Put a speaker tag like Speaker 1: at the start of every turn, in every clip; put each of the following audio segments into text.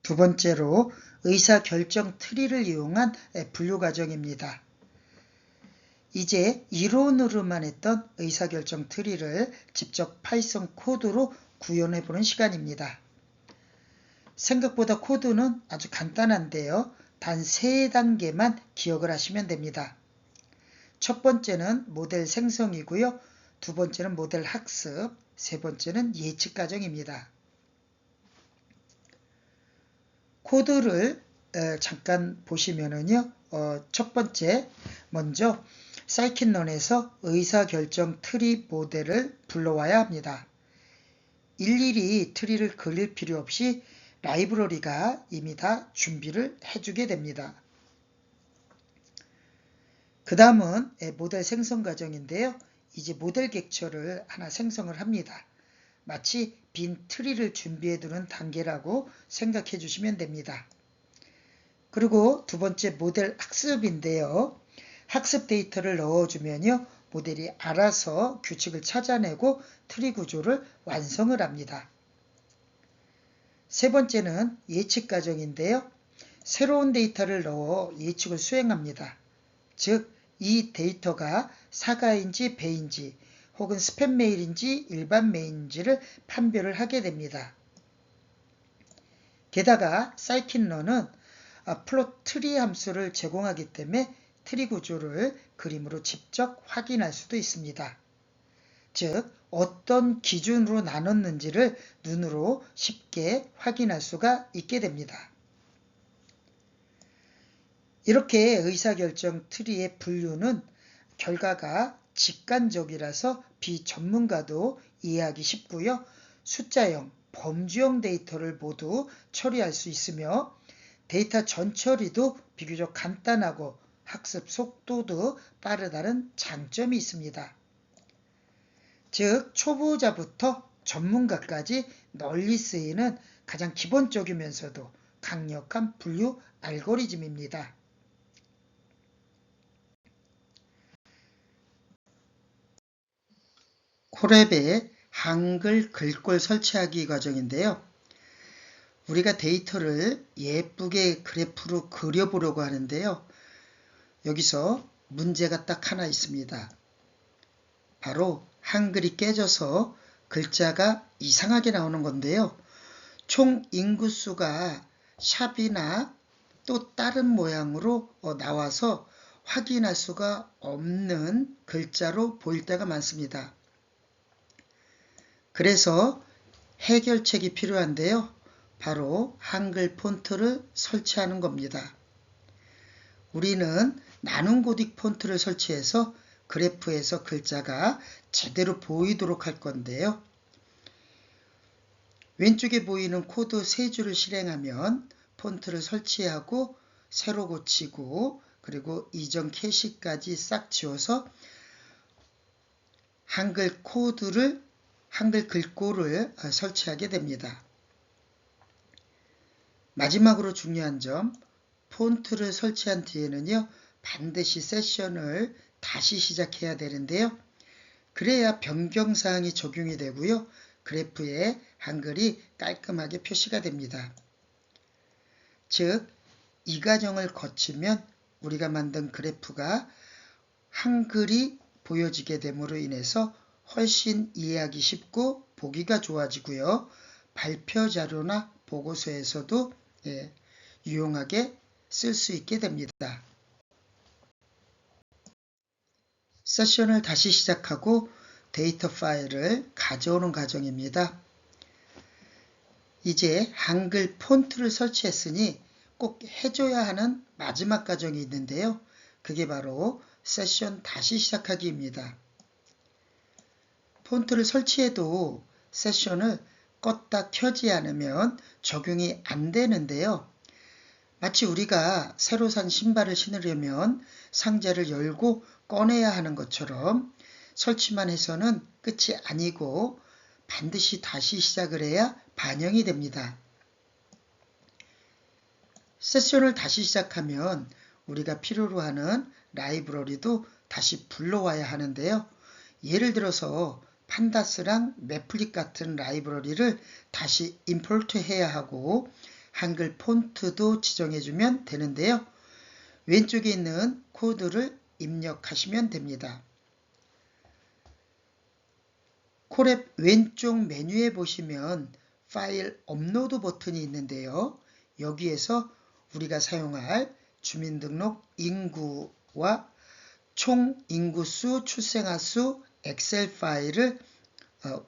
Speaker 1: 두 번째로 의사결정 트리를 이용한 분류 과정입니다. 이제 이론으로만 했던 의사결정 트리를 직접 파이썬 코드로 구현해보는 시간입니다. 생각보다 코드는 아주 간단한데요. 단 3단계만 기억을 하시면 됩니다. 첫 번째는 모델 생성이고요. 두 번째는 모델 학습, 세 번째는 예측 과정입니다. 코드를 잠깐 보시면은요. 첫 번째 먼저 사이킨런에서 의사결정 트리 모델을 불러와야 합니다. 일일이 트리를 그릴 필요 없이 라이브러리가 이미 다 준비를 해주게 됩니다. 그 다음은 모델 생성 과정인데요. 이제 모델 객처를 하나 생성을 합니다. 마치 빈 트리를 준비해두는 단계라고 생각해 주시면 됩니다. 그리고 두 번째 모델 학습인데요. 학습 데이터를 넣어주면요. 모델이 알아서 규칙을 찾아내고 트리 구조를 완성을 합니다. 세 번째는 예측 과정인데요. 새로운 데이터를 넣어 예측을 수행합니다. 즉, 이 데이터가 사과인지 배인지 혹은 스팸 메일인지 일반 메일인지를 판별을 하게 됩니다. 게다가 사이킨런은 플롯 트리 함수를 제공하기 때문에 트리 구조를 그림으로 직접 확인할 수도 있습니다. 즉, 어떤 기준으로 나눴는지를 눈으로 쉽게 확인할 수가 있게 됩니다. 이렇게 의사결정 트리의 분류는 결과가 직관적이라서 비전문가도 이해하기 쉽고요. 숫자형, 범주형 데이터를 모두 처리할 수 있으며 데이터 전처리도 비교적 간단하고 학습 속도도 빠르다는 장점이 있습니다. 즉, 초보자부터 전문가까지 널리 쓰이는 가장 기본적이면서도 강력한 분류 알고리즘입니다. 콜앱의 한글 글꼴 설치하기 과정인데요. 우리가 데이터를 예쁘게 그래프로 그려보려고 하는데요. 여기서 문제가 딱 하나 있습니다. 바로 한글이 깨져서 글자가 이상하게 나오는 건데요. 총 인구수가 샵이나 또 다른 모양으로 나와서 확인할 수가 없는 글자로 보일 때가 많습니다. 그래서 해결책이 필요한데요. 바로 한글 폰트를 설치하는 겁니다. 우리는 나눔 고딕 폰트를 설치해서 그래프에서 글자가 제대로 보이도록 할 건데요. 왼쪽에 보이는 코드 3줄을 실행하면 폰트를 설치하고 새로 고치고 그리고 이전 캐시까지 싹 지워서 한글 글꼴을 설치하게 됩니다. 마지막으로 중요한 점, 폰트를 설치한 뒤에는요, 반드시 세션을 다시 시작해야 되는데요. 그래야 변경사항이 적용이 되고요. 그래프에 한글이 깔끔하게 표시가 됩니다. 즉, 이 과정을 거치면 우리가 만든 그래프가 한글이 보여지게 됨으로 인해서 훨씬 이해하기 쉽고 보기가 좋아지고요. 발표 자료나 보고서에서도 유용하게 쓸 수 있게 됩니다. 세션을 다시 시작하고 데이터 파일을 가져오는 과정입니다. 이제 한글 폰트를 설치했으니 꼭 해줘야 하는 마지막 과정이 있는데요. 그게 바로 세션 다시 시작하기입니다. 폰트를 설치해도 세션을 껐다 켜지 않으면 적용이 안 되는데요. 마치 우리가 새로 산 신발을 신으려면 상자를 열고 꺼내야 하는 것처럼 설치만 해서는 끝이 아니고 반드시 다시 시작을 해야 반영이 됩니다. 세션을 다시 시작하면 우리가 필요로 하는 라이브러리도 다시 불러와야 하는데요. 예를 들어서 판다스랑 매플릭 같은 라이브러리를 다시 임포트 해야 하고 한글 폰트도 지정해주면 되는데요. 왼쪽에 있는 코드를 입력하시면 됩니다. 콜앱 왼쪽 메뉴에 보시면 파일 업로드 버튼이 있는데요. 여기에서 우리가 사용할 주민등록 인구와 총 인구수, 출생아수, 엑셀 파일을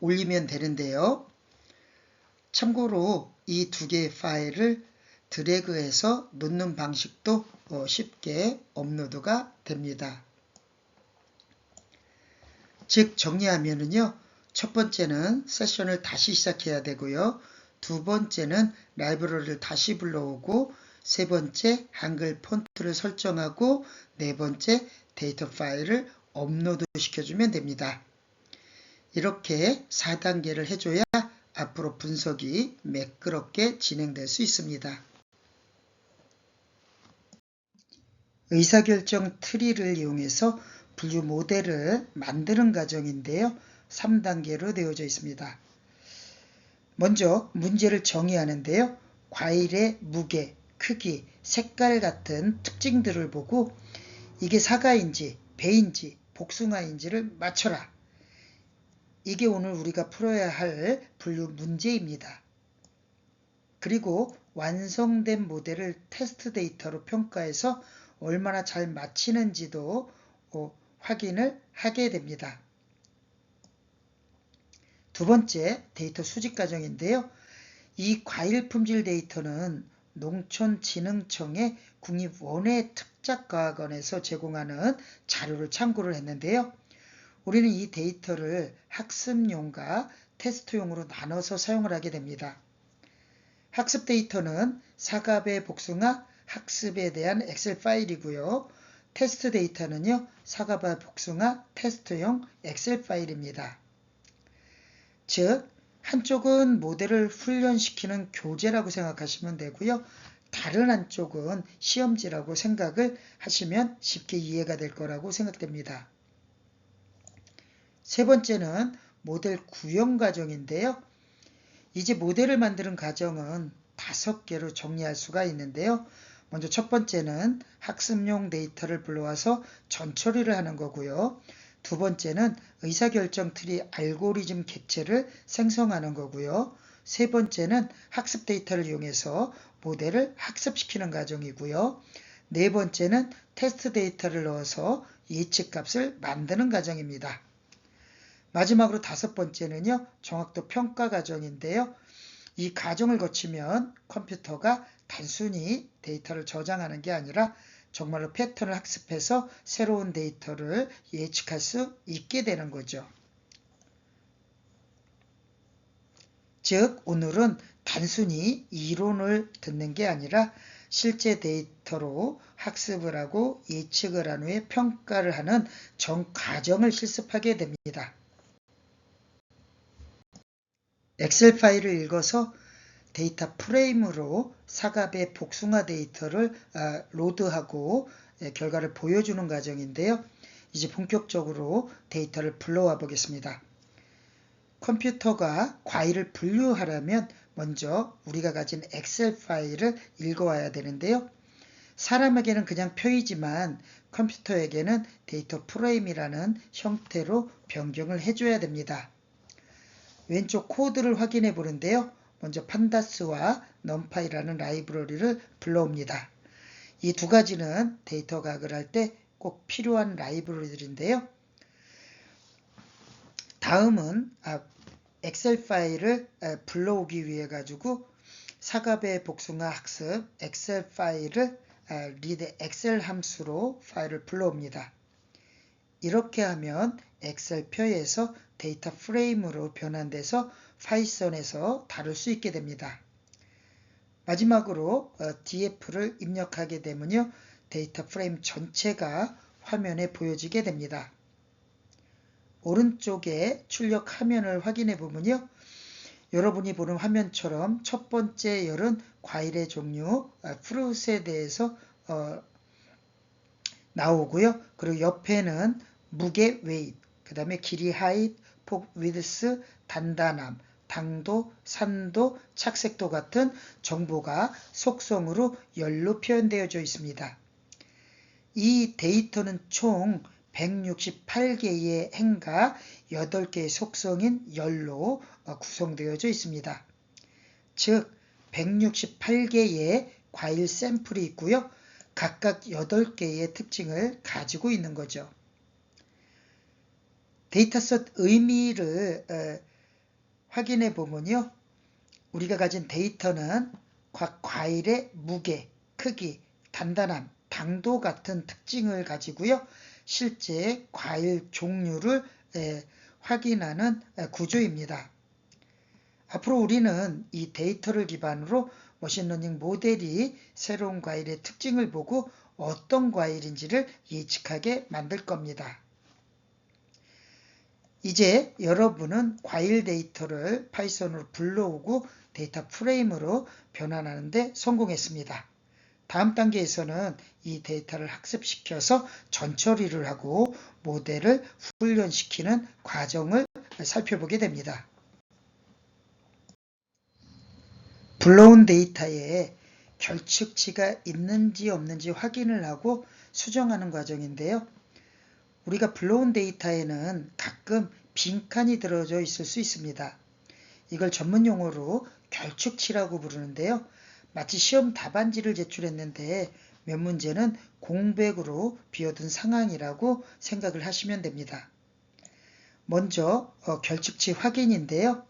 Speaker 1: 올리면 되는데요. 참고로 이 두 개의 파일을 드래그해서 놓는 방식도 쉽게 업로드가 됩니다. 즉 정리하면은요. 첫 번째는 세션을 다시 시작해야 되고요. 두 번째는 라이브러리를 다시 불러오고 세 번째 한글 폰트를 설정하고 네 번째 데이터 파일을 업로드 시켜주면 됩니다. 이렇게 4단계를 해줘야 앞으로 분석이 매끄럽게 진행될 수 있습니다. 의사결정 트리를 이용해서 분류 모델을 만드는 과정인데요. 3단계로 되어져 있습니다. 먼저 문제를 정의하는데요. 과일의 무게, 크기, 색깔 같은 특징들을 보고 이게 사과인지 배인지 복숭아인지를 맞춰라. 이게 오늘 우리가 풀어야 할 분류 문제입니다. 그리고 완성된 모델을 테스트 데이터로 평가해서 얼마나 잘 맞히는지도 확인을 하게 됩니다. 두 번째 데이터 수집 과정인데요. 이 과일 품질 데이터는 농촌진흥청의 국립원예특작과학원에서 제공하는 자료를 참고를 했는데요. 우리는 이 데이터를 학습용과 테스트용으로 나눠서 사용을 하게 됩니다. 학습 데이터는 사과배 복숭아 학습에 대한 엑셀 파일이고요. 테스트 데이터는요. 사과배 복숭아 테스트용 엑셀 파일입니다. 즉 한쪽은 모델을 훈련시키는 교재라고 생각하시면 되고요. 다른 한쪽은 시험지라고 생각을 하시면 쉽게 이해가 될 거라고 생각됩니다. 세 번째는 모델 구형 과정인데요. 이제 모델을 만드는 과정은 5개로 정리할 수가 있는데요. 먼저 첫 번째는 학습용 데이터를 불러와서 전처리를 하는 거고요. 두 번째는 의사결정 트리 알고리즘 객체를 생성하는 거고요. 세 번째는 학습 데이터를 이용해서 모델을 학습시키는 과정이고요. 네 번째는 테스트 데이터를 넣어서 예측값을 만드는 과정입니다. 마지막으로 다섯 번째는요. 정확도 평가 과정인데요. 이 과정을 거치면 컴퓨터가 단순히 데이터를 저장하는 게 아니라 정말로 패턴을 학습해서 새로운 데이터를 예측할 수 있게 되는 거죠. 즉 오늘은 단순히 이론을 듣는 게 아니라 실제 데이터로 학습을 하고 예측을 한 후에 평가를 하는 전 과정을 실습하게 됩니다. 엑셀 파일을 읽어서 데이터 프레임으로 사과배 복숭아 데이터를 로드하고 결과를 보여주는 과정인데요. 이제 본격적으로 데이터를 불러와 보겠습니다. 컴퓨터가 과일을 분류하려면 먼저 우리가 가진 엑셀 파일을 읽어와야 되는데요. 사람에게는 그냥 표이지만 컴퓨터에게는 데이터 프레임이라는 형태로 변경을 해줘야 됩니다. 왼쪽 코드를 확인해 보는데요. 먼저 판다스와 넘파이라는 라이브러리를 불러옵니다. 이 두 가지는 데이터 가악을 할 때 꼭 필요한 라이브러리들인데요. 다음은 엑셀 파일을 불러오기 위해 가지고 사과배 복숭아 학습 엑셀 파일을 read 엑셀 함수로 파일을 불러옵니다. 이렇게 하면 엑셀 표에서 데이터 프레임으로 변환돼서 파이썬에서 다룰 수 있게 됩니다. 마지막으로 df를 입력하게 되면요. 데이터 프레임 전체가 화면에 보여지게 됩니다. 오른쪽에 출력 화면을 확인해 보면요. 여러분이 보는 화면처럼 첫 번째 열은 과일의 종류, 프루트에 대해서 나오고요. 그리고 옆에는 무게, 웨이트, 그 다음에 길이, 하이트, 폭, 위드스, 단단함, 당도, 산도, 착색도 같은 정보가 속성으로 열로 표현되어져 있습니다. 이 데이터는 총 168개의 행과 8개의 속성인 열로 구성되어져 있습니다. 즉 168개의 과일 샘플이 있고요. 각각 8개의 특징을 가지고 있는 거죠. 데이터셋 의미를 확인해 보면요. 우리가 가진 데이터는 각 과일의 무게, 크기, 단단함, 당도 같은 특징을 가지고요. 실제 과일 종류를 확인하는 구조입니다. 앞으로 우리는 이 데이터를 기반으로 머신러닝 모델이 새로운 과일의 특징을 보고 어떤 과일인지를 예측하게 만들 겁니다. 이제 여러분은 과일 데이터를 파이썬으로 불러오고 데이터 프레임으로 변환하는 데 성공했습니다. 다음 단계에서는 이 데이터를 학습시켜서 전처리를 하고 모델을 훈련시키는 과정을 살펴보게 됩니다. 불러온 데이터에 결측치가 있는지 없는지 확인을 하고 수정하는 과정인데요. 우리가 불러온 데이터에는 가끔 빈칸이 들어져 있을 수 있습니다. 이걸 전문 용어로 결축치라고 부르는데요. 마치 시험 답안지를 제출했는데 몇 문제는 공백으로 비어둔 상황이라고 생각을 하시면 됩니다. 먼저 결축치 확인인데요.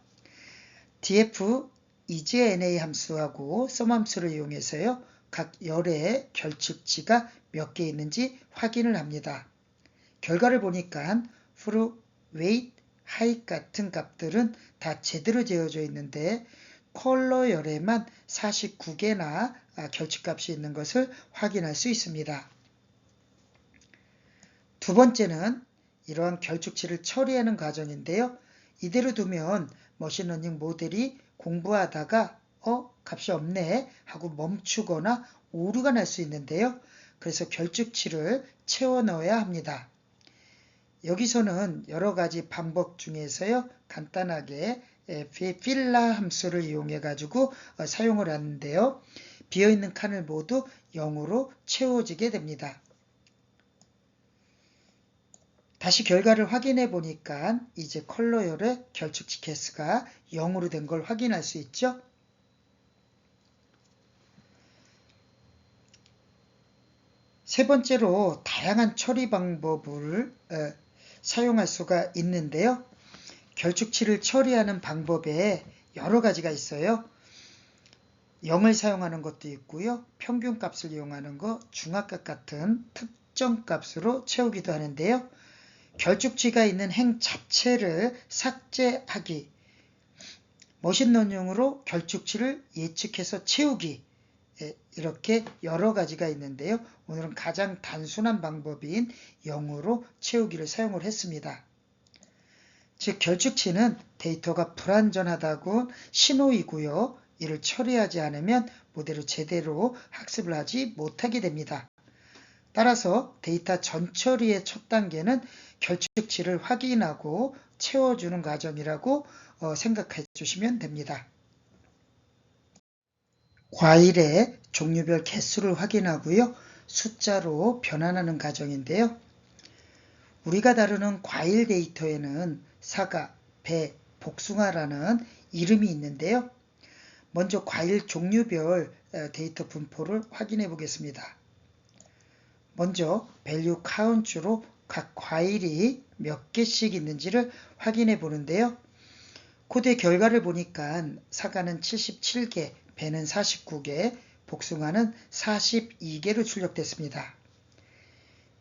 Speaker 1: df EJNA 함수하고 sum 함수를 이용해서요. 각 열의 결축치가 몇 개 있는지 확인을 합니다. 결과를 보니까 fruit, weight, height 같은 값들은 다 제대로 재어져 있는데 컬러 열에만 49개나 결축값이 있는 것을 확인할 수 있습니다. 두 번째는 이러한 결축치를 처리하는 과정인데요. 이대로 두면 머신러닝 모델이 공부하다가 값이 없네 하고 멈추거나 오류가 날 수 있는데요. 그래서 결축치를 채워 넣어야 합니다. 여기서는 여러 가지 방법 중에서요. 간단하게 필라 함수를 이용해 가지고 사용을 하는데요. 비어있는 칸을 모두 0으로 채워지게 됩니다. 다시 결과를 확인해 보니까 이제 컬러열의 결축치 개수가 0으로 된 걸 확인할 수 있죠. 세 번째로 다양한 처리 방법을 사용할 수가 있는데요. 결축치를 처리하는 방법에 여러 가지가 있어요. 0을 사용하는 것도 있고요. 평균값을 이용하는 것, 중압값 같은 특정값으로 채우기도 하는데요. 결축치가 있는 행 자체를 삭제하기, 머신러닝으로 결축치를 예측해서 채우기, 이렇게 여러 가지가 있는데요. 오늘은 가장 단순한 방법인 0으로 채우기를 사용을 했습니다. 즉 결축치는 데이터가 불완전하다고 신호이고요. 이를 처리하지 않으면 모델을 제대로 학습을 하지 못하게 됩니다. 따라서 데이터 전처리의 첫 단계는 결축치를 확인하고 채워주는 과정이라고 생각해 주시면 됩니다. 과일의 종류별 개수를 확인하고요. 숫자로 변환하는 과정인데요. 우리가 다루는 과일 데이터에는 사과, 배, 복숭아라는 이름이 있는데요. 먼저 과일 종류별 데이터 분포를 확인해 보겠습니다. 먼저 value count로 각 과일이 몇 개씩 있는지를 확인해 보는데요. 코드의 결과를 보니까 사과는 77개, 배는 49개, 복숭아는 42개로 출력됐습니다.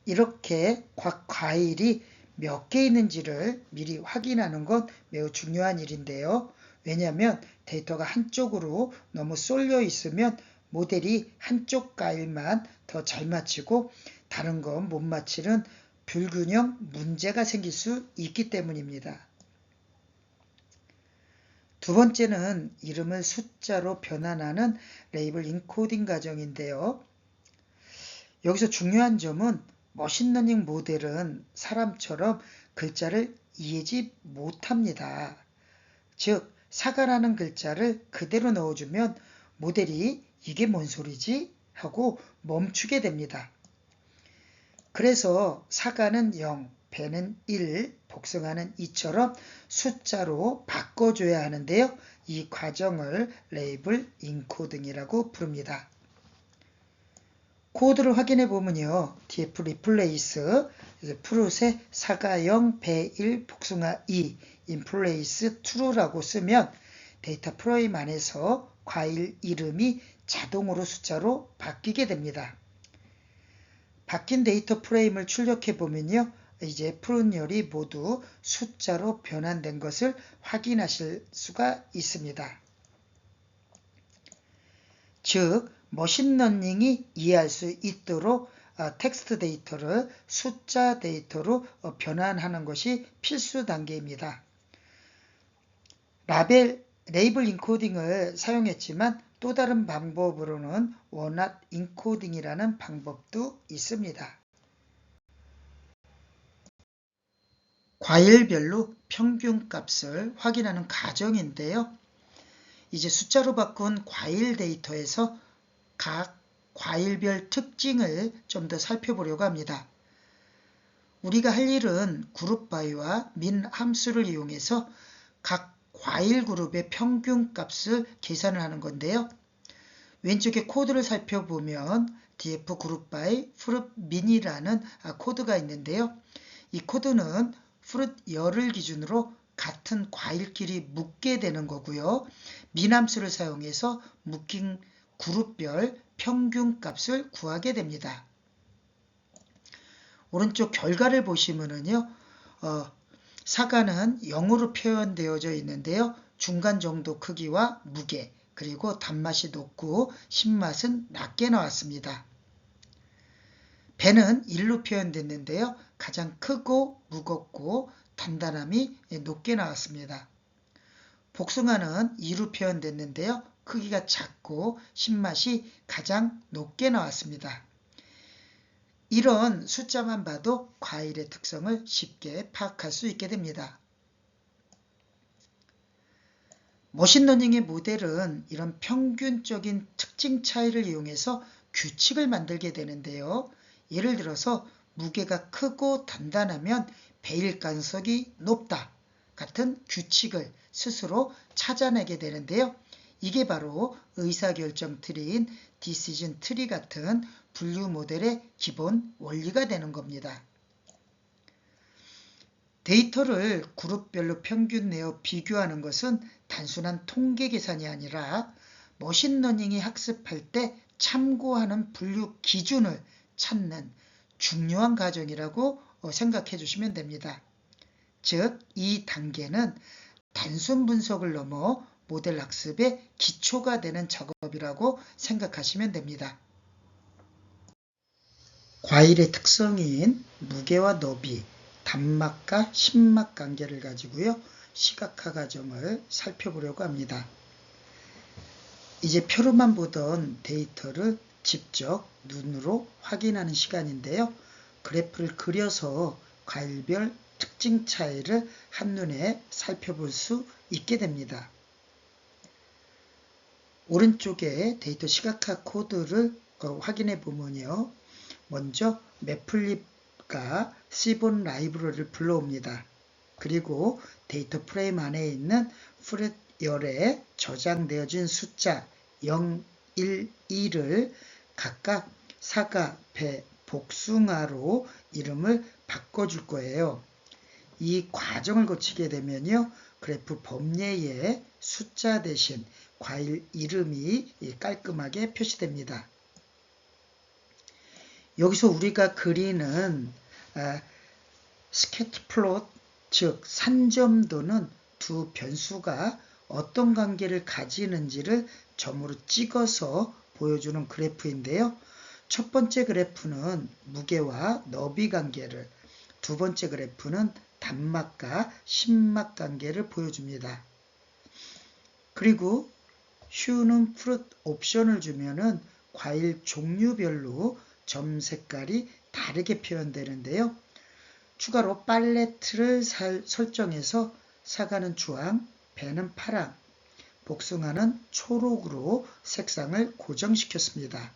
Speaker 1: 이렇게 각 과일이 몇 개 있는지를 미리 확인하는 건 매우 중요한 일인데요. 왜냐하면 데이터가 한쪽으로 너무 쏠려 있으면 모델이 한쪽 과일만 더 잘 맞히고 다른 건 못 맞히는 불균형 문제가 생길 수 있기 때문입니다. 두 번째는 이름을 숫자로 변환하는 레이블 인코딩 과정인데요. 여기서 중요한 점은 머신러닝 모델은 사람처럼 글자를 이해하지 못합니다. 즉 사과라는 글자를 그대로 넣어주면 모델이 이게 뭔 소리지? 하고 멈추게 됩니다. 그래서 사과는 0, 배는 1, 복숭아는 2처럼 숫자로 바꿔줘야 하는데요. 이 과정을 레이블 인코딩이라고 부릅니다. 코드를 확인해 보면요. df replace 프루트에 사과 0, 배 1, 복숭아 2, in place true라고 쓰면 데이터 프레임 안에서 과일 이름이 자동으로 숫자로 바뀌게 됩니다. 바뀐 데이터 프레임을 출력해 보면요. 이제 푸른열이 모두 숫자로 변환된 것을 확인하실 수가 있습니다. 즉 머신러닝이 이해할 수 있도록 텍스트 데이터를 숫자 데이터로 변환하는 것이 필수 단계입니다. 레이블 인코딩을 사용했지만 또 다른 방법으로는 원핫 인코딩이라는 방법도 있습니다. 과일별로 평균값을 확인하는 과정인데요. 이제 숫자로 바꾼 과일 데이터에서 각 과일별 특징을 좀 더 살펴보려고 합니다. 우리가 할 일은 그룹 바이와 민 함수를 이용해서 각 과일 그룹의 평균값을 계산을 하는 건데요. 왼쪽에 코드를 살펴보면 df 그룹 바이 fruit min이라는 코드가 있는데요. 이 코드는 fruit 열을 기준으로 같은 과일끼리 묶게 되는 거고요. 민 함수를 사용해서 묶인 그룹별 평균값을 구하게 됩니다. 오른쪽 결과를 보시면은요. 사과는 0으로 표현되어져 있는데요. 중간 정도 크기와 무게, 그리고 단맛이 높고 신맛은 낮게 나왔습니다. 배는 1로 표현됐는데요. 가장 크고 무겁고 단단함이 높게 나왔습니다. 복숭아는 2로 표현됐는데요. 크기가 작고 신맛이 가장 높게 나왔습니다. 이런 숫자만 봐도 과일의 특성을 쉽게 파악할 수 있게 됩니다. 머신러닝의 모델은 이런 평균적인 특징 차이를 이용해서 규칙을 만들게 되는데요. 예를 들어서 무게가 크고 단단하면 배일 가능성이 높다 같은 규칙을 스스로 찾아내게 되는데요. 이게 바로 의사결정 트리인 디시전 트리 같은 분류 모델의 기본 원리가 되는 겁니다. 데이터를 그룹별로 평균 내어 비교하는 것은 단순한 통계 계산이 아니라 머신러닝이 학습할 때 참고하는 분류 기준을 찾는 중요한 과정이라고 생각해 주시면 됩니다. 즉, 이 단계는 단순 분석을 넘어 모델 학습의 기초가 되는 작업이라고 생각하시면 됩니다. 과일의 특성인 무게와 너비, 단맛과 신맛 관계를 가지고요. 시각화 과정을 살펴보려고 합니다. 이제 표로만 보던 데이터를 직접 눈으로 확인하는 시간인데요. 그래프를 그려서 과일별 특징 차이를 한눈에 살펴볼 수 있게 됩니다. 오른쪽에 데이터 시각화 코드를 확인해 보면요. 먼저 매플립과 시본 라이브러리를 불러옵니다. 그리고 데이터 프레임 안에 있는 프렛 열에 저장되어진 숫자 0, 1, 2를 각각 사과, 배, 복숭아로 이름을 바꿔줄 거예요. 이 과정을 거치게 되면요. 그래프 범례에 숫자 대신 과일 이름이 깔끔하게 표시됩니다. 여기서 우리가 그리는 스캐터 플롯, 즉 산점도는 두 변수가 어떤 관계를 가지는지를 점으로 찍어서 보여주는 그래프인데요. 첫 번째 그래프는 무게와 너비 관계를, 두 번째 그래프는 단맛과 신맛 관계를 보여줍니다. 그리고 슈는 프루트 옵션을 주면은 과일 종류별로 점 색깔이 다르게 표현되는데요. 추가로 팔레트를 설정해서 사과는 주황, 배는 파랑, 복숭아는 초록으로 색상을 고정시켰습니다.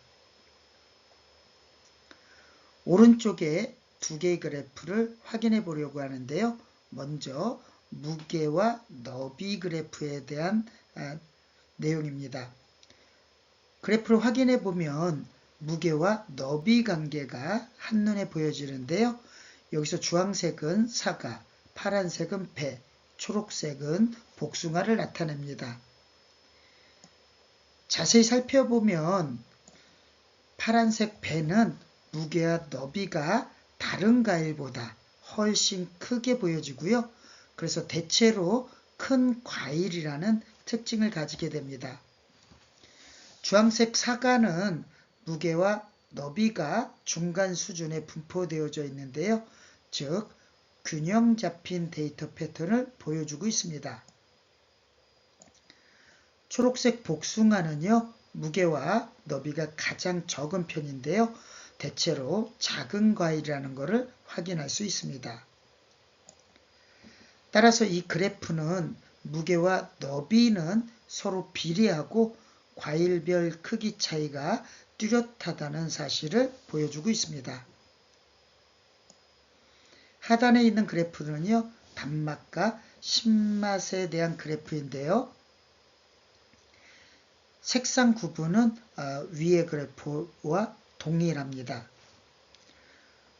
Speaker 1: 오른쪽에 두 개의 그래프를 확인해 보려고 하는데요. 먼저 무게와 너비 그래프에 대한 내용입니다. 그래프를 확인해 보면 무게와 너비 관계가 한눈에 보여지는데요. 여기서 주황색은 사과, 파란색은 배, 초록색은 복숭아를 나타냅니다. 자세히 살펴보면 파란색 배는 무게와 너비가 다른 과일보다 훨씬 크게 보여지고요. 그래서 대체로 큰 과일이라는 특징을 가지게 됩니다. 주황색 사과는 무게와 너비가 중간 수준에 분포되어져 있는데요. 즉, 균형 잡힌 데이터 패턴을 보여주고 있습니다. 초록색 복숭아는요, 무게와 너비가 가장 적은 편인데요. 대체로 작은 과일이라는 것을 확인할 수 있습니다. 따라서 이 그래프는 무게와 너비는 서로 비례하고 과일별 크기 차이가 뚜렷하다는 사실을 보여주고 있습니다. 하단에 있는 그래프는요, 단맛과 신맛에 대한 그래프인데요. 색상 구분은 위의 그래프와 동일합니다.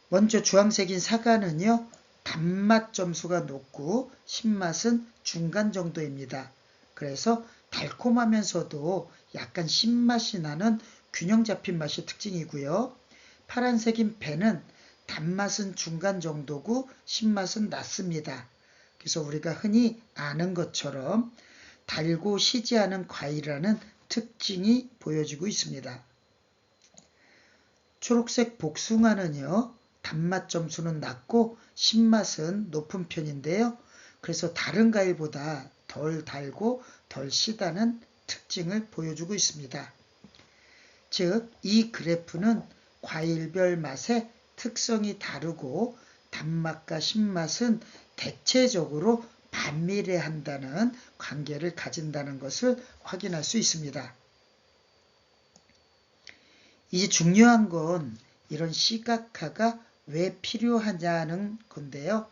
Speaker 1: 먼저 주황색인 사과는요, 단맛 점수가 높고 신맛은 중간 정도입니다. 그래서 달콤하면서도 약간 신맛이 나는 균형 잡힌 맛이 특징이고요. 파란색인 배는 단맛은 중간 정도고 신맛은 낮습니다. 그래서 우리가 흔히 아는 것처럼 달고 시지 않은 과일이라는 특징이 보여지고 있습니다. 초록색 복숭아는요, 단맛 점수는 낮고 신맛은 높은 편인데요. 그래서 다른 과일보다 덜 달고 덜 시다는 특징을 보여주고 있습니다. 즉, 이 그래프는 과일별 맛의 특성이 다르고 단맛과 신맛은 대체적으로 반비례한다는 관계를 가진다는 것을 확인할 수 있습니다. 이제 중요한 건 이런 시각화가 왜 필요하냐는 건데요.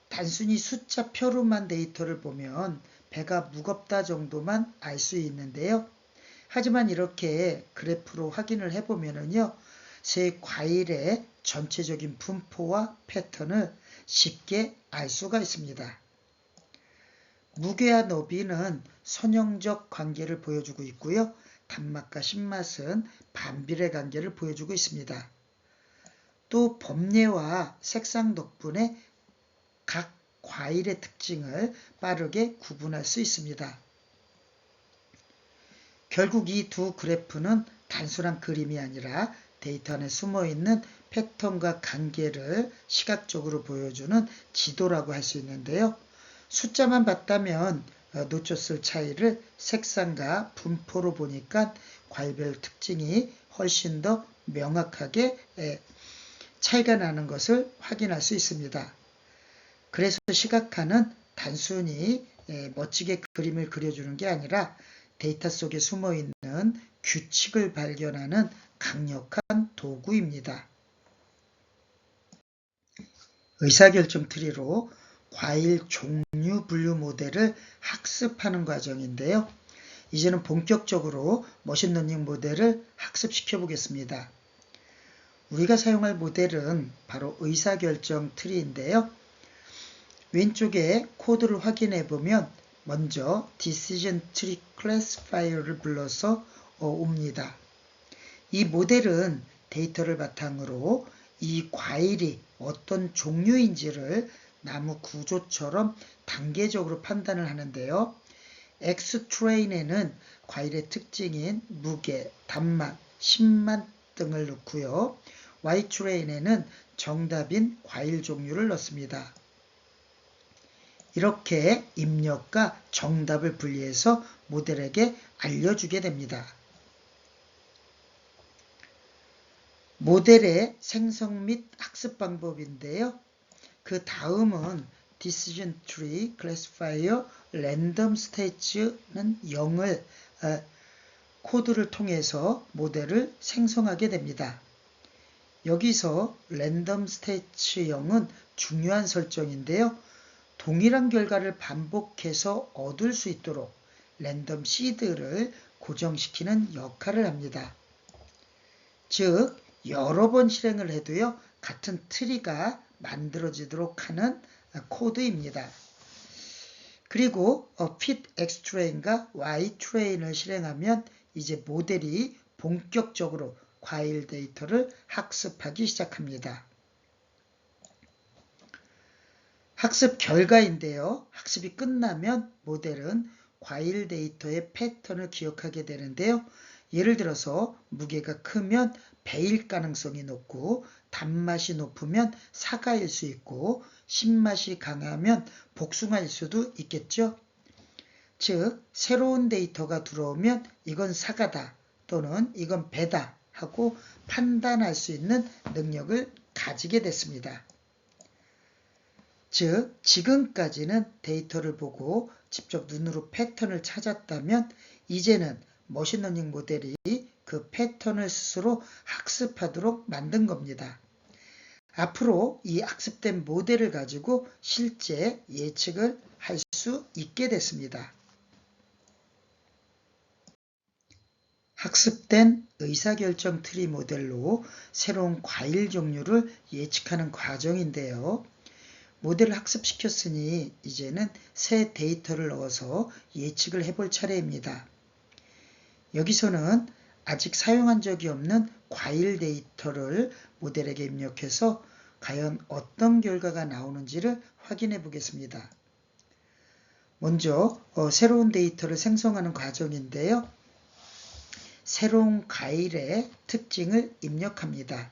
Speaker 1: 단순히 숫자표로만 데이터를 보면 배가 무겁다 정도만 알 수 있는데요. 하지만 이렇게 그래프로 확인을 해보면요, 세 과일의 전체적인 분포와 패턴을 쉽게 알 수가 있습니다. 무게와 너비는 선형적 관계를 보여주고 있고요. 단맛과 신맛은 반비례 관계를 보여주고 있습니다. 또 범례와 색상 덕분에 각 과일의 특징을 빠르게 구분할 수 있습니다. 결국 이 두 그래프는 단순한 그림이 아니라 데이터 안에 숨어있는 패턴과 관계를 시각적으로 보여주는 지도라고 할 수 있는데요. 숫자만 봤다면 놓쳤을 차이를 색상과 분포로 보니까 과일별 특징이 훨씬 더 명확하게 차이가 나는 것을 확인할 수 있습니다. 그래서 시각화는 단순히 멋지게 그림을 그려주는 게 아니라 데이터 속에 숨어있는 규칙을 발견하는 강력한 도구입니다. 의사결정 트리로 과일 종류 분류 모델을 학습하는 과정인데요. 이제는 본격적으로 머신러닝 모델을 학습시켜 보겠습니다. 우리가 사용할 모델은 바로 의사결정 트리인데요. 왼쪽에 코드를 확인해 보면 먼저 Decision Tree Classifier를 불러서 옵니다. 이 모델은 데이터를 바탕으로 이 과일이 어떤 종류인지를 나무 구조처럼 단계적으로 판단을 하는데요. X트레인에는 과일의 특징인 무게, 단맛, 신맛 등을 넣고요. Y트레인에는 정답인 과일 종류를 넣습니다. 이렇게 입력과 정답을 분리해서 모델에게 알려주게 됩니다. 모델의 생성 및 학습 방법인데요. 그 다음은 decision tree classifier random state는 0을 코드를 통해서 모델을 생성하게 됩니다. 여기서 랜덤 스테이츠 0은 중요한 설정인데요. 동일한 결과를 반복해서 얻을 수 있도록 랜덤 시드를 고정시키는 역할을 합니다. 즉 여러 번 실행을 해도요 같은 트리가 만들어지도록 하는 코드입니다. 그리고 fit xtrain과 ytrain을 실행하면 이제 모델이 본격적으로 과일 데이터를 학습하기 시작합니다. 학습 결과인데요. 학습이 끝나면 모델은 과일 데이터의 패턴을 기억하게 되는데요. 예를 들어서 무게가 크면 배일 가능성이 높고 단맛이 높으면 사과일 수 있고 신맛이 강하면 복숭아일 수도 있겠죠. 즉 새로운 데이터가 들어오면 이건 사과다 또는 이건 배다 하고 판단할 수 있는 능력을 가지게 됐습니다. 즉 지금까지는 데이터를 보고 직접 눈으로 패턴을 찾았다면 이제는 머신러닝 모델이 그 패턴을 스스로 학습하도록 만든 겁니다. 앞으로 이 학습된 모델을 가지고 실제 예측을 할 수 있게 됐습니다. 학습된 의사결정 트리 모델로 새로운 과일 종류를 예측하는 과정인데요. 모델을 학습시켰으니 이제는 새 데이터를 넣어서 예측을 해볼 차례입니다. 여기서는 아직 사용한 적이 없는 과일 데이터를 모델에게 입력해서 과연 어떤 결과가 나오는지를 확인해 보겠습니다. 먼저 새로운 데이터를 생성하는 과정인데요. 새로운 과일의 특징을 입력합니다.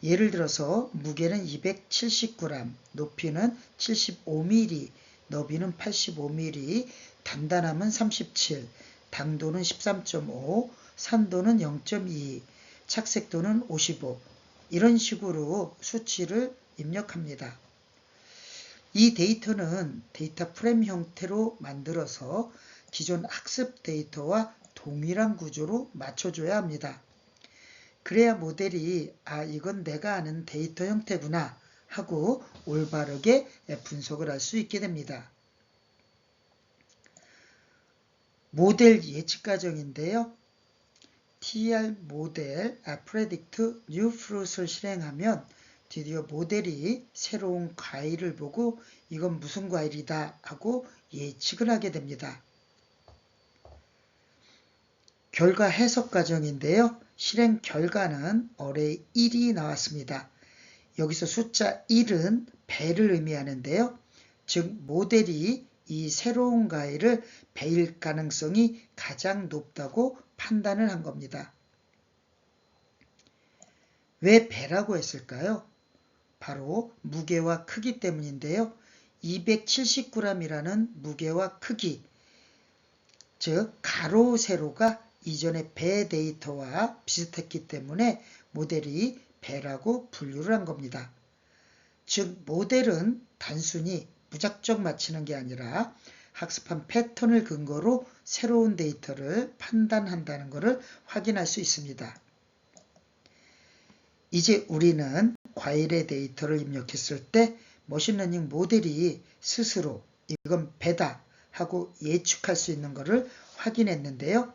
Speaker 1: 예를 들어서 무게는 270g, 높이는 75mm, 너비는 85mm, 단단함은 37, 당도는 13.5, 산도는 0.2, 착색도는 55 이런 식으로 수치를 입력합니다. 이 데이터는 데이터 프레임 형태로 만들어서 기존 학습 데이터와 동일한 구조로 맞춰줘야 합니다. 그래야 모델이 이건 내가 아는 데이터 형태구나 하고 올바르게 분석을 할 수 있게 됩니다. 모델 예측 과정인데요. TR 모델 predict new fruit을 실행하면 드디어 모델이 새로운 과일을 보고 이건 무슨 과일이다 하고 예측을 하게 됩니다. 결과 해석 과정인데요. 실행 결과는 array 1이 나왔습니다. 여기서 숫자 1은 배를 의미하는데요. 즉 모델이 이 새로운 과일을 배일 가능성이 가장 높다고 판단을 한 겁니다. 왜 배라고 했을까요? 바로 무게와 크기 때문인데요. 270g이라는 무게와 크기, 즉 가로 세로가 이전의 배 데이터와 비슷했기 때문에 모델이 배라고 분류를 한 겁니다. 즉 모델은 단순히 무작정 맞히는 게 아니라 학습한 패턴을 근거로 새로운 데이터를 판단한다는 것을 확인할 수 있습니다. 이제 우리는 과일의 데이터를 입력했을 때 머신러닝 모델이 스스로 이건 배다 하고 예측할 수 있는 것을 확인했는데요.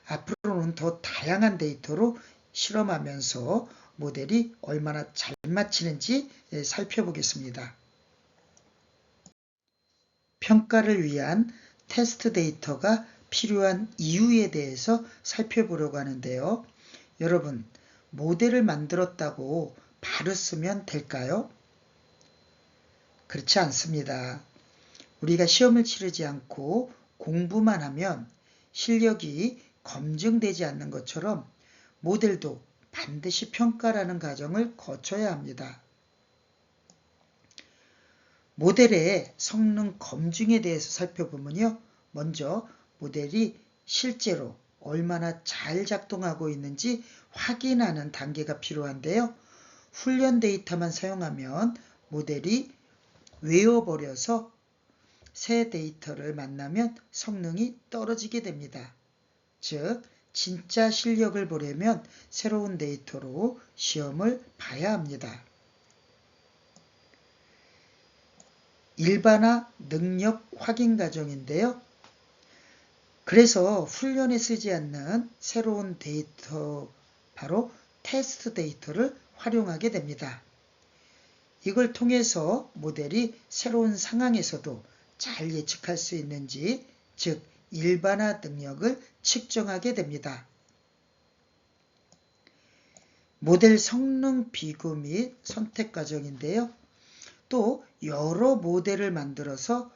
Speaker 1: 앞으로는 더 다양한 데이터로 실험하면서 모델이 얼마나 잘 맞히는지 살펴보겠습니다. 평가를 위한 테스트 데이터가 필요한 이유에 대해서 살펴보려고 하는데요. 여러분, 모델을 만들었다고 바로 쓰면 될까요? 그렇지 않습니다. 우리가 시험을 치르지 않고 공부만 하면 실력이 검증되지 않는 것처럼 모델도 반드시 평가라는 과정을 거쳐야 합니다. 모델의 성능 검증에 대해서 살펴보면요. 먼저 모델이 실제로 얼마나 잘 작동하고 있는지 확인하는 단계가 필요한데요. 훈련 데이터만 사용하면 모델이 외워버려서 새 데이터를 만나면 성능이 떨어지게 됩니다. 즉, 진짜 실력을 보려면 새로운 데이터로 시험을 봐야 합니다. 일반화 능력 확인 과정인데요. 그래서 훈련에 쓰지 않는 새로운 데이터, 바로 테스트 데이터를 활용하게 됩니다. 이걸 통해서 모델이 새로운 상황에서도 잘 예측할 수 있는지, 즉 일반화 능력을 측정하게 됩니다. 모델 성능 비교 및 선택 과정인데요. 또 여러 모델을 만들어서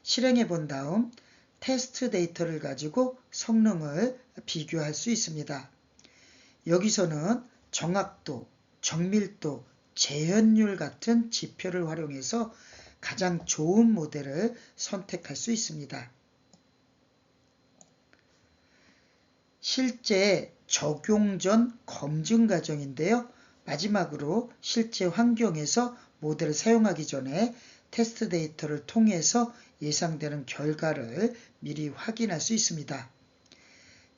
Speaker 1: 실행해 본 다음 테스트 데이터를 가지고 성능을 비교할 수 있습니다. 여기서는 정확도, 정밀도, 재현율 같은 지표를 활용해서 가장 좋은 모델을 선택할 수 있습니다. 실제 적용 전 검증 과정인데요. 마지막으로 실제 환경에서 모델을 사용하기 전에 테스트 데이터를 통해서 예상되는 결과를 미리 확인할 수 있습니다.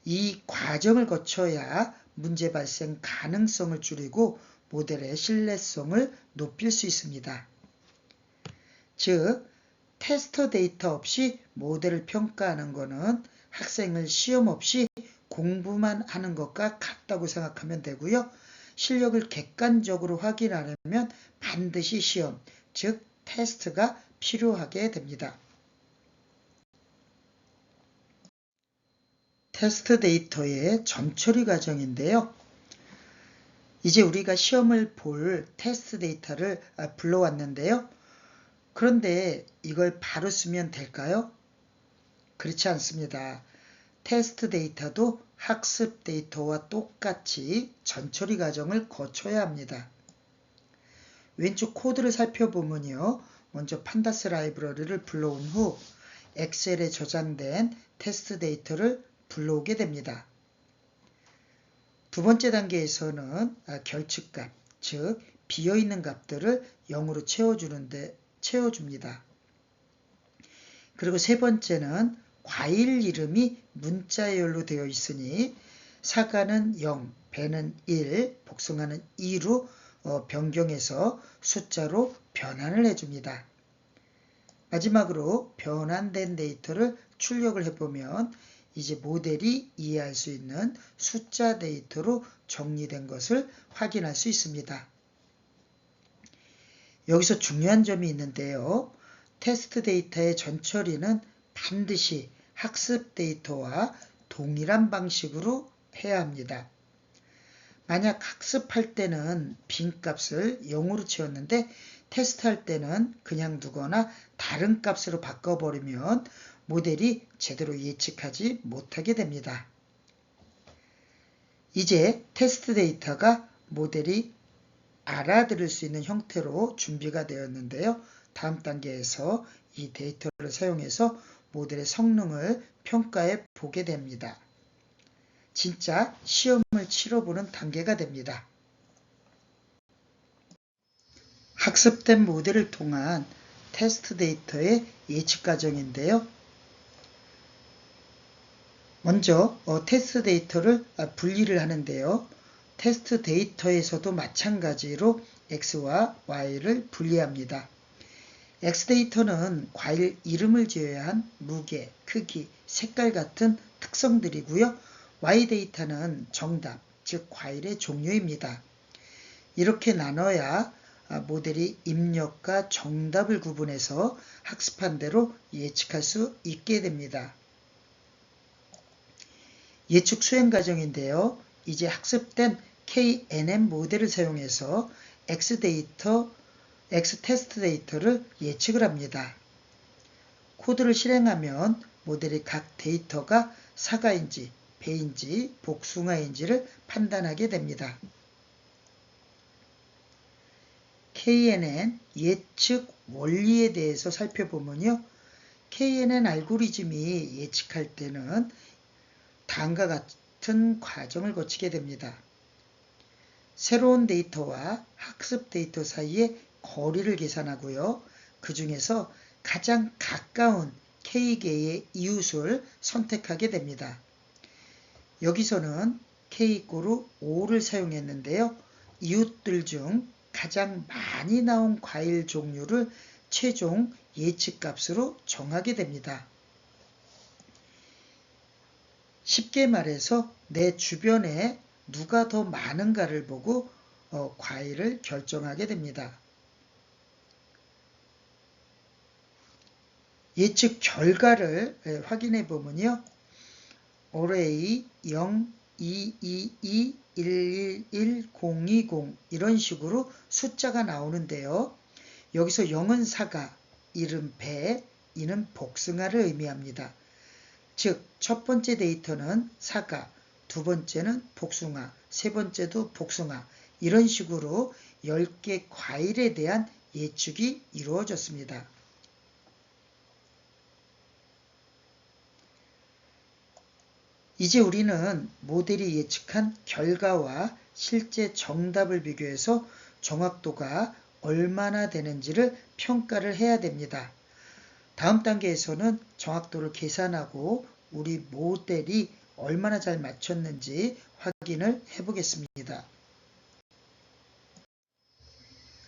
Speaker 1: 이 과정을 거쳐야 문제 발생 가능성을 줄이고 모델의 신뢰성을 높일 수 있습니다. 즉, 테스트 데이터 없이 모델을 평가하는 것은 학생을 시험 없이 공부만 하는 것과 같다고 생각하면 되고요. 실력을 객관적으로 확인하려면 반드시 시험, 즉 테스트가 필요하게 됩니다. 테스트 데이터의 전처리 과정인데요. 이제 우리가 시험을 볼 테스트 데이터를 불러왔는데요. 그런데 이걸 바로 쓰면 될까요? 그렇지 않습니다. 테스트 데이터도 학습 데이터와 똑같이 전처리 과정을 거쳐야 합니다. 왼쪽 코드를 살펴보면요. 먼저 판다스 라이브러리를 불러온 후 엑셀에 저장된 테스트 데이터를 불러오게 됩니다. 두 번째 단계에서는 결측값, 즉 비어있는 값들을 0으로 채워줍니다. 그리고 세 번째는 과일 이름이 문자열로 되어 있으니 사과는 0, 배는 1, 복숭아는 2로 변경해서 숫자로 변환을 해줍니다. 마지막으로 변환된 데이터를 출력을 해보면 이제 모델이 이해할 수 있는 숫자 데이터로 정리된 것을 확인할 수 있습니다. 여기서 중요한 점이 있는데요. 테스트 데이터의 전처리는 반드시 학습 데이터와 동일한 방식으로 해야 합니다. 만약 학습할 때는 빈 값을 0으로 채웠는데 테스트할 때는 그냥 두거나 다른 값으로 바꿔버리면 모델이 제대로 예측하지 못하게 됩니다. 이제 테스트 데이터가 모델이 알아들을 수 있는 형태로 준비가 되었는데요. 다음 단계에서 이 데이터를 사용해서 모델의 성능을 평가해 보게 됩니다. 진짜 시험을 치러보는 단계가 됩니다. 학습된 모델을 통한 테스트 데이터의 예측 과정인데요. 먼저 테스트 데이터를 분리를 하는데요. 테스트 데이터에서도 마찬가지로 X와 Y를 분리합니다. X 데이터는 과일 이름을 제외한 무게, 크기, 색깔 같은 특성들이고요. Y 데이터는 정답, 즉 과일의 종류입니다. 이렇게 나눠야 모델이 입력과 정답을 구분해서 학습한 대로 예측할 수 있게 됩니다. 예측 수행 과정인데요. 이제 학습된 KNN 모델을 사용해서 X 테스트 데이터를 예측을 합니다. 코드를 실행하면 모델이 각 데이터가 사과인지, 배인지, 복숭아인지를 판단하게 됩니다. KNN 예측 원리에 대해서 살펴보면요. KNN 알고리즘이 예측할 때는 다음과 같은 과정을 거치게 됩니다. 새로운 데이터와 학습 데이터 사이의 거리를 계산하고요. 그 중에서 가장 가까운 K개의 이웃을 선택하게 됩니다. 여기서는 K=5를 사용했는데요. 이웃들 중 가장 많이 나온 과일 종류를 최종 예측값으로 정하게 됩니다. 쉽게 말해서 내 주변에 누가 더 많은가를 보고 과일을 결정하게 됩니다. 예측 결과를 확인해 보면요. array 0, 2, 2, 2, 1, 1, 1, 0, 2, 0 이런 식으로 숫자가 나오는데요. 여기서 0은 사과, 1은 배, 2는 복숭아를 의미합니다. 즉, 첫 번째 데이터는 사과, 두 번째는 복숭아, 세 번째도 복숭아 이런 식으로 10개 과일에 대한 예측이 이루어졌습니다. 이제 우리는 모델이 예측한 결과와 실제 정답을 비교해서 정확도가 얼마나 되는지를 평가를 해야 됩니다. 다음 단계에서는 정확도를 계산하고 우리 모델이 얼마나 잘 맞췄는지 확인을 해보겠습니다.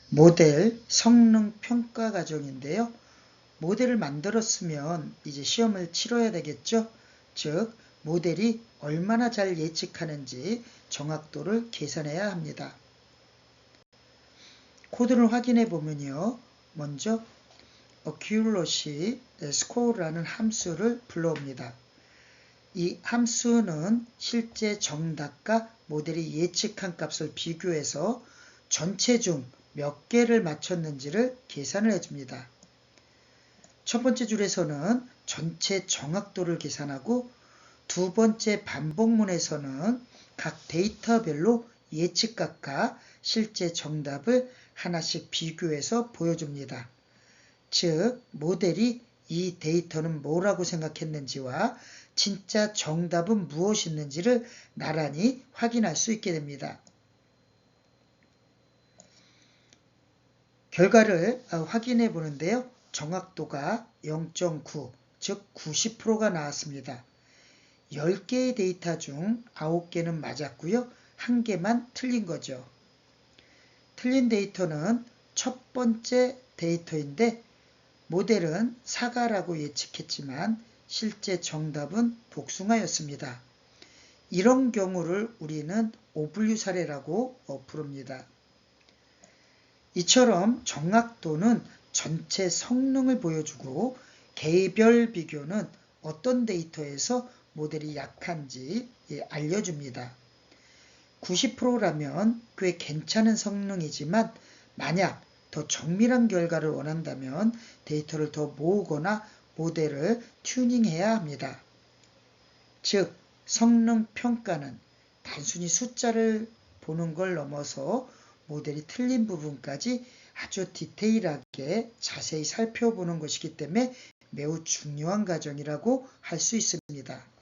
Speaker 1: 모델 성능 평가 과정인데요. 모델을 만들었으면 이제 시험을 치러야 되겠죠. 즉, 모델이 얼마나 잘 예측하는지 정확도를 계산해야 합니다. 코드를 확인해 보면요. 먼저 accuracy score라는 함수를 불러옵니다. 이 함수는 실제 정답과 모델이 예측한 값을 비교해서 전체 중 몇 개를 맞췄는지를 계산을 해줍니다. 첫 번째 줄에서는 전체 정확도를 계산하고 두 번째 반복문에서는 각 데이터별로 예측값과 실제 정답을 하나씩 비교해서 보여줍니다. 즉, 모델이 이 데이터는 뭐라고 생각했는지와 진짜 정답은 무엇이었는지를 나란히 확인할 수 있게 됩니다. 결과를 확인해 보는데요. 정확도가 0.9, 즉 90%가 나왔습니다. 10개의 데이터 중 9개는 맞았고요. 1개만 틀린 거죠. 틀린 데이터는 첫 번째 데이터인데 모델은 사과라고 예측했지만 실제 정답은 복숭아였습니다. 이런 경우를 우리는 오분류 사례라고 부릅니다. 이처럼 정확도는 전체 성능을 보여주고 개별 비교는 어떤 데이터에서 모델이 약한지 알려줍니다. 90%라면 꽤 괜찮은 성능이지만 만약 더 정밀한 결과를 원한다면 데이터를 더 모으거나 모델을 튜닝해야 합니다. 즉, 성능 평가는 단순히 숫자를 보는 걸 넘어서 모델이 틀린 부분까지 아주 디테일하게 자세히 살펴보는 것이기 때문에 매우 중요한 과정이라고 할 수 있습니다.